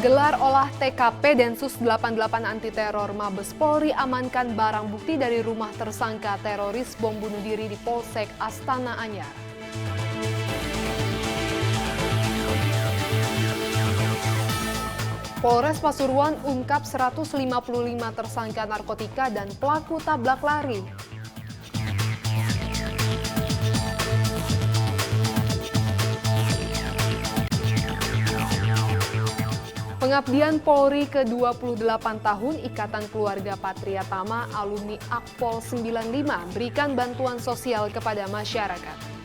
Gelar olah TKP Densus 88 anti teror Mabes Polri amankan barang bukti dari rumah tersangka teroris bom bunuh diri di Polsek Astana Anyar. Polres Pasuruan ungkap 155 tersangka narkotika dan pelaku tabrak lari. Pengabdian Polri ke-28 tahun Ikatan Keluarga Patria Tama alumni Akpol 95 berikan bantuan sosial kepada masyarakat.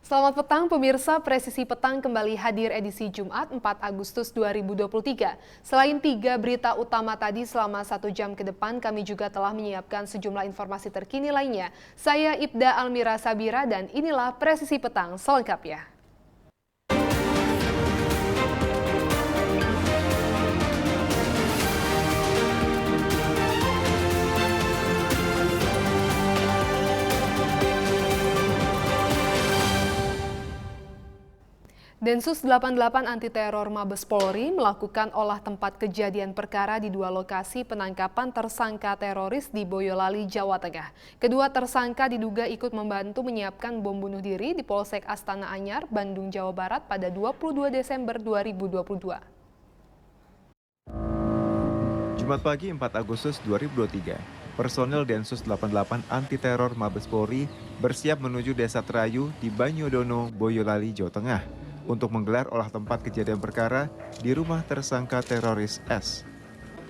Selamat petang pemirsa, Presisi Petang kembali hadir edisi Jumat 4 Agustus 2023. Selain 3 berita utama tadi selama 1 jam ke depan, kami juga telah menyiapkan sejumlah informasi terkini lainnya. Saya Ibda Almira Sabira dan inilah Presisi Petang selengkapnya. Densus 88 anti teror Mabes Polri melakukan olah tempat kejadian perkara di 2 lokasi penangkapan tersangka teroris di Boyolali, Jawa Tengah. Kedua tersangka diduga ikut membantu menyiapkan bom bunuh diri di Polsek Astana Anyar, Bandung, Jawa Barat pada 22 Desember 2022. Jumat pagi 4 Agustus 2023, personel Densus 88 anti teror Mabes Polri bersiap menuju Desa Terayu di Banyodono, Boyolali, Jawa Tengah untuk menggelar olah tempat kejadian perkara di rumah tersangka teroris S.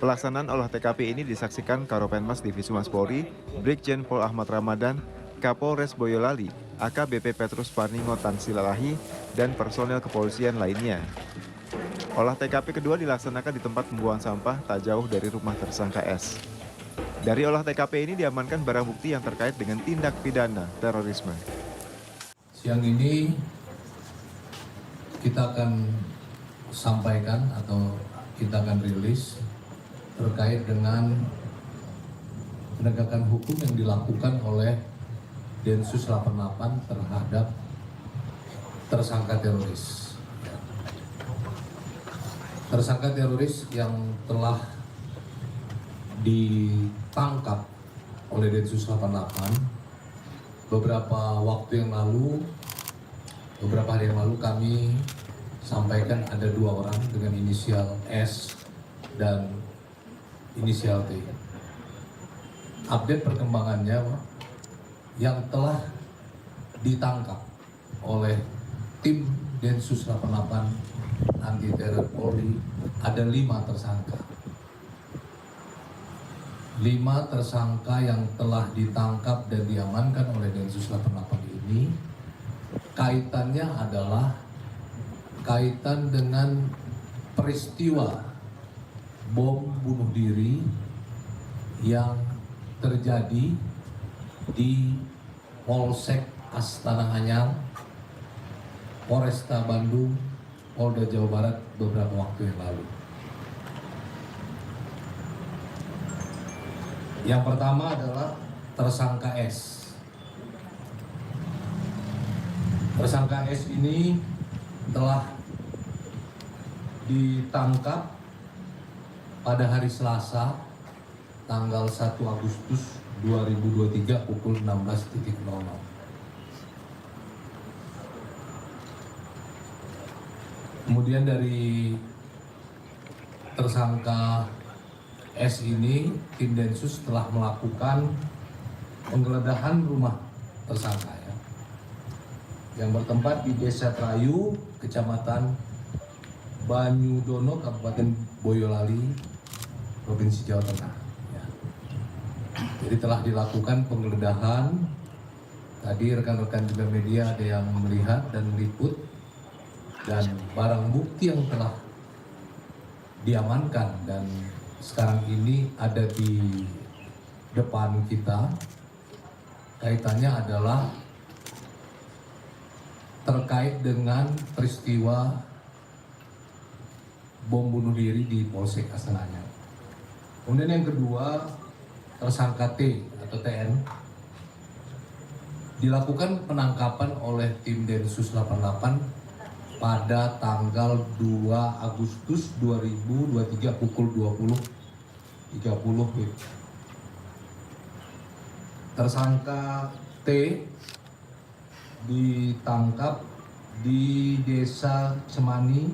Pelaksanaan olah TKP ini disaksikan Karopenmas Divisi Humas Polri, Brigjen Pol Ahmad Ramadan, Kapolres Boyolali, AKBP Petrus Parningo Tansilalahi, dan personel kepolisian lainnya. Olah TKP kedua dilaksanakan di tempat pembuangan sampah tak jauh dari rumah tersangka S. Dari olah TKP ini diamankan barang bukti yang terkait dengan tindak pidana terorisme. Siang ini kita akan sampaikan atau kita akan rilis terkait dengan penegakan hukum yang dilakukan oleh Densus 88 terhadap tersangka teroris. Tersangka teroris yang telah ditangkap oleh Densus 88 beberapa waktu yang lalu, beberapa hari yang lalu kami sampaikan ada 2 orang dengan inisial S dan inisial T. Update perkembangannya yang telah ditangkap oleh tim Densus 88 anti teror Polri ada 5 tersangka. 5 tersangka yang telah ditangkap dan diamankan oleh Densus 88 ini kaitannya adalah kaitan dengan peristiwa bom bunuh diri yang terjadi di Polsek Astana Anyar, Polresta Bandung, Polda Jawa Barat beberapa waktu yang lalu. Yang pertama adalah tersangka S. Tersangka S ini telah ditangkap pada hari Selasa tanggal 1 Agustus 2023 pukul 16.00. Kemudian dari tersangka S ini, tim Densus telah melakukan penggeledahan rumah tersangka yang bertempat di Desa Terayu, Kecamatan Banyodono, Kabupaten Boyolali, Provinsi Jawa Tengah. Jadi telah dilakukan penggeledahan. Tadi rekan-rekan juga media ada yang melihat dan meliput, dan barang bukti yang telah diamankan dan sekarang ini ada di depan kita kaitannya adalah terkait dengan peristiwa bom bunuh diri di Polsek Astana Anyar. Kemudian yang kedua, tersangka T atau TN dilakukan penangkapan oleh tim Densus 88 pada tanggal 2 Agustus 2023 pukul 20.30 WIB. Tersangka T ditangkap di Desa Semani,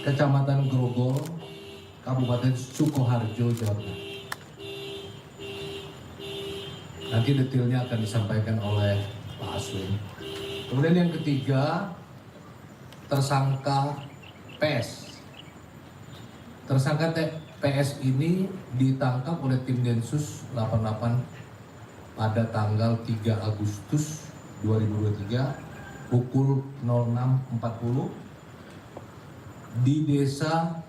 Kecamatan Grogol, Kabupaten Sukoharjo, Jawa Tengah. Nanti detailnya akan disampaikan oleh Pak Aswin. Kemudian yang ketiga, tersangka PS. Tersangka PS ini ditangkap oleh tim Densus 88 pada tanggal 3 Agustus 2023 pukul 06.40 di Desa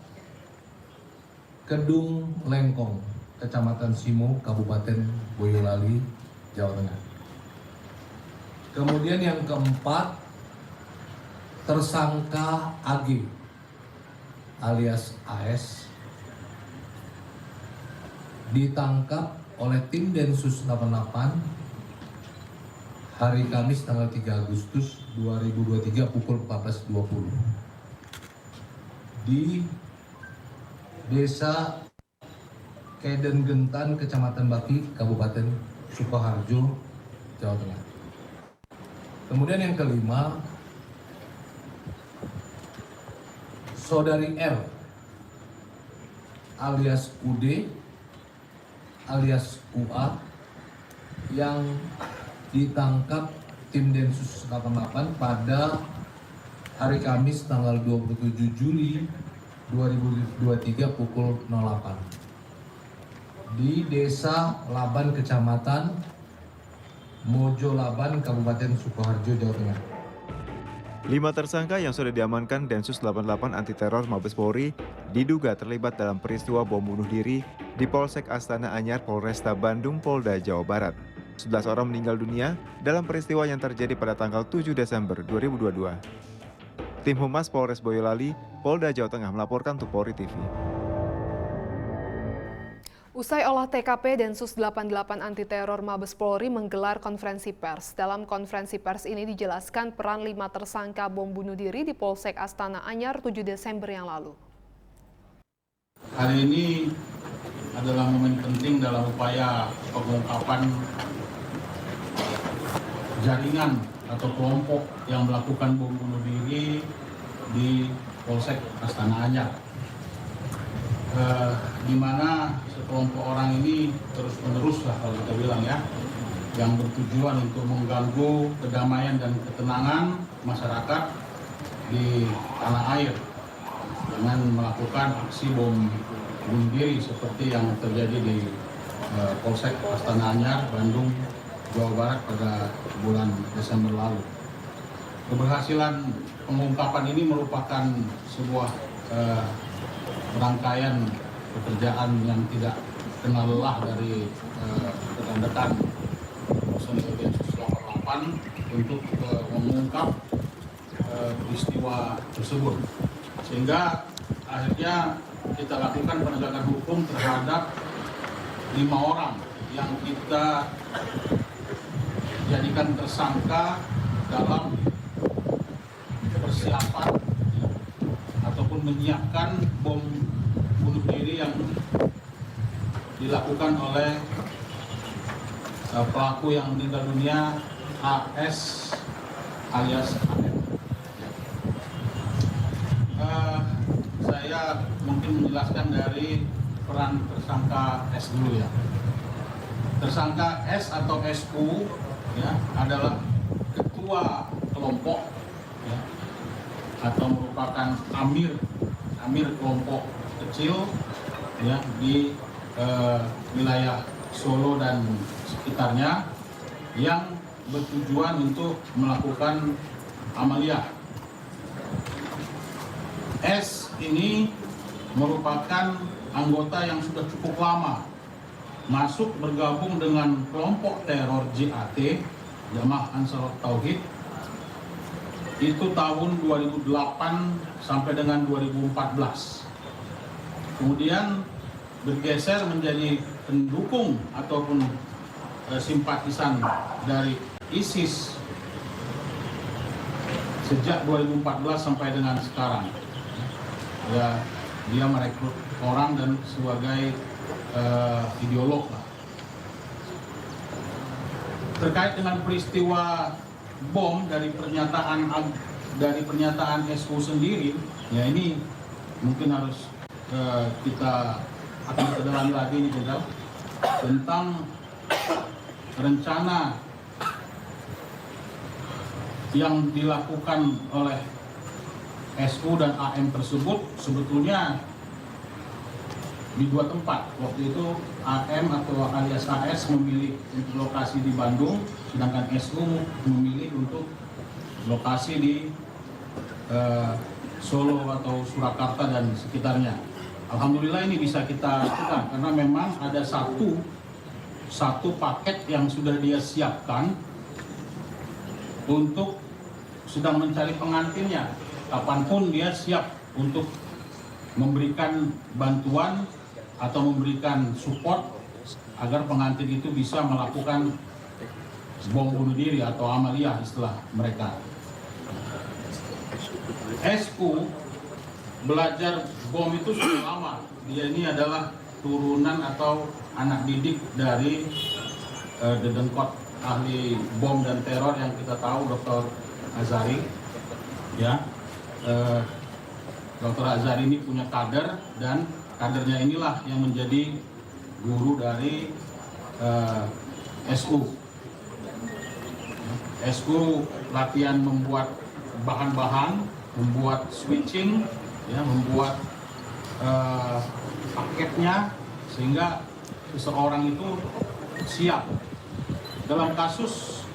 Kedung Lengkong, Kecamatan Simo, Kabupaten Boyolali, Jawa Tengah. Kemudian yang keempat, tersangka AG alias AS ditangkap oleh tim Densus 88 hari Kamis tanggal 3 Agustus 2023 pukul 14.20 di Desa Keden Gentan, Kecamatan Baki, Kabupaten Sukoharjo, Jawa Tengah. Kemudian yang kelima, Saudari R alias UD alias UA yang ditangkap tim Densus 88 pada hari Kamis tanggal 27 Juli 2023 pukul 08 di Desa Laban, Kecamatan Mojo Laban, Kabupaten Sukoharjo, Jawa Tengah. 5 tersangka yang sudah diamankan Densus 88 Anti Teror Mabes Polri diduga terlibat dalam peristiwa bom bunuh diri di Polsek Astana Anyar, Polresta Bandung, Polda Jawa Barat. 11 orang meninggal dunia dalam peristiwa yang terjadi pada tanggal 7 Desember 2022. Tim Humas Polres Boyolali, Polda Jawa Tengah melaporkan untuk Polri TV. Usai olah TKP, Densus 88 Anti Teror Mabes Polri menggelar konferensi pers. Dalam konferensi pers ini dijelaskan peran 5 tersangka bom bunuh diri di Polsek Astana Anyar 7 Desember yang lalu. Hari ini adalah momen penting dalam upaya pengungkapan jaringan atau kelompok yang melakukan bom bunuh diri di Polsek Astana Anyar. Di mana sekelompok orang ini terus-menerus lah kalau kita bilang ya, yang bertujuan untuk mengganggu kedamaian dan ketenangan masyarakat di tanah air dengan melakukan aksi bom bunuh diri seperti yang terjadi di Polsek Astana Anyar, Bandung, Jawa Barat pada bulan Desember lalu. Keberhasilan pengungkapan ini merupakan sebuah rangkaian pekerjaan yang tidak kenal lelah dari rekan-rekan personil Densus 88 untuk mengungkap peristiwa tersebut, sehingga akhirnya kita lakukan penegakan hukum terhadap 5 orang yang kita jadikan tersangka dalam persiapan ataupun menyiapkan bom bunuh diri yang dilakukan oleh pelaku yang meninggal dunia AS alias AM. Saya mungkin menjelaskan dari peran tersangka S dulu ya. Tersangka S atau SU ya adalah ketua kelompok ya, atau merupakan amir kelompok kecil ya di wilayah Solo dan sekitarnya yang bertujuan untuk melakukan amaliyah. S ini merupakan anggota yang sudah cukup lama masuk bergabung dengan kelompok teror JAT, Jamaah Ansarut Tauhid, itu tahun 2008 sampai dengan 2014. Kemudian bergeser menjadi pendukung ataupun simpatisan dari ISIS sejak 2014 sampai dengan sekarang. Ya, dia merekrut orang dan sebagai ideolog lah. Terkait dengan peristiwa bom dari pernyataan SU sendiri, ya ini mungkin harus kita akan dalami lagi nih, Jenderal, tentang rencana yang dilakukan oleh SU dan AM tersebut sebetulnya di dua tempat. Waktu itu AM atau alias AS memilih untuk lokasi di Bandung, sedangkan SU memilih untuk lokasi di Solo atau Surakarta dan sekitarnya. Alhamdulillah ini bisa kita lakukan karena memang ada satu paket yang sudah dia siapkan untuk sedang mencari pengantinnya. Kapanpun dia siap untuk memberikan bantuan atau memberikan support agar pengantin itu bisa melakukan bom bunuh diri atau amaliyah istilah mereka. SU belajar bom itu sudah lama. Dia ini adalah turunan atau anak didik dari dedengkot ahli bom dan teror yang kita tahu, Dr. Azhari. Ya, Dr. Azhari ini punya kader dan kadernya inilah yang menjadi guru dari SU. SU latihan membuat bahan-bahan, membuat switching, ya, membuat paketnya sehingga seseorang itu siap. Dalam kasus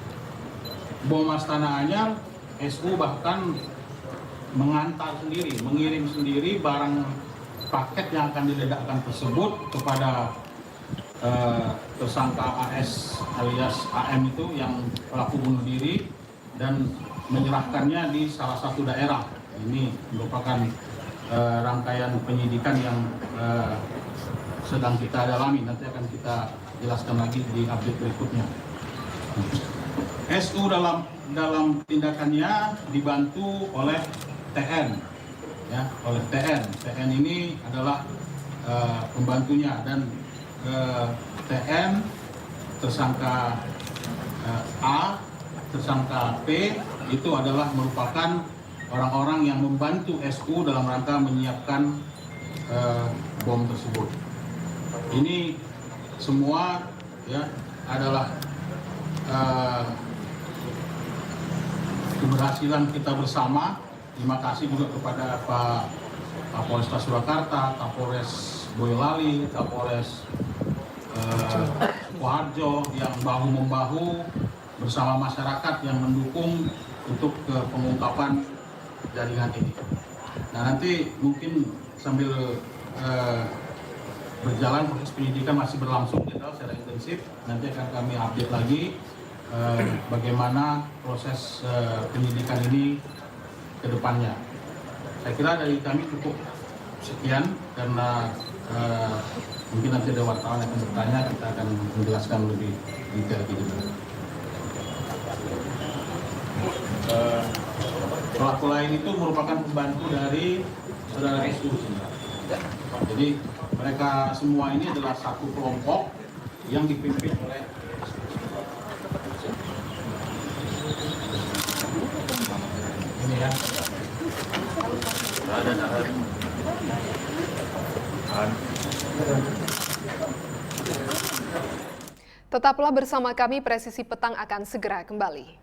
bom Astana Anyar, SU bahkan mengantar sendiri, mengirim sendiri barang paket yang akan diledakkan tersebut kepada tersangka AS alias AM itu yang pelaku bunuh diri dan menyerahkannya di salah satu daerah. Ini merupakan rangkaian penyidikan yang sedang kita dalami. Nanti akan kita jelaskan lagi di update berikutnya. SU dalam tindakannya dibantu oleh TN, ya, oleh TN. TN ini adalah pembantunya dan TN, tersangka A, tersangka P itu adalah merupakan orang-orang yang membantu SU dalam rangka menyiapkan bom tersebut. Ini semua ya adalah keberhasilan kita bersama. Terima kasih juga kepada Pak Kapolresta Surakarta, Kapolres Boyolali, Kapolres Sukoharjo yang bahu-membahu bersama masyarakat yang mendukung untuk pengungkapan jaringan ini. Nah, nanti mungkin sambil berjalan proses penyidikan masih berlangsung secara intensif. Nanti akan kami update lagi bagaimana proses penyidikan ini ke depannya. Saya kira dari kami cukup sekian karena mungkin nanti ada wartawan yang akan bertanya, kita akan menjelaskan lebih detail gitu. Pelaku lain itu merupakan pembantu dari saudara SU. Jadi mereka semua ini adalah satu kelompok yang dipimpin oleh ini ya. Tetaplah bersama kami, Presisi Petang akan segera kembali.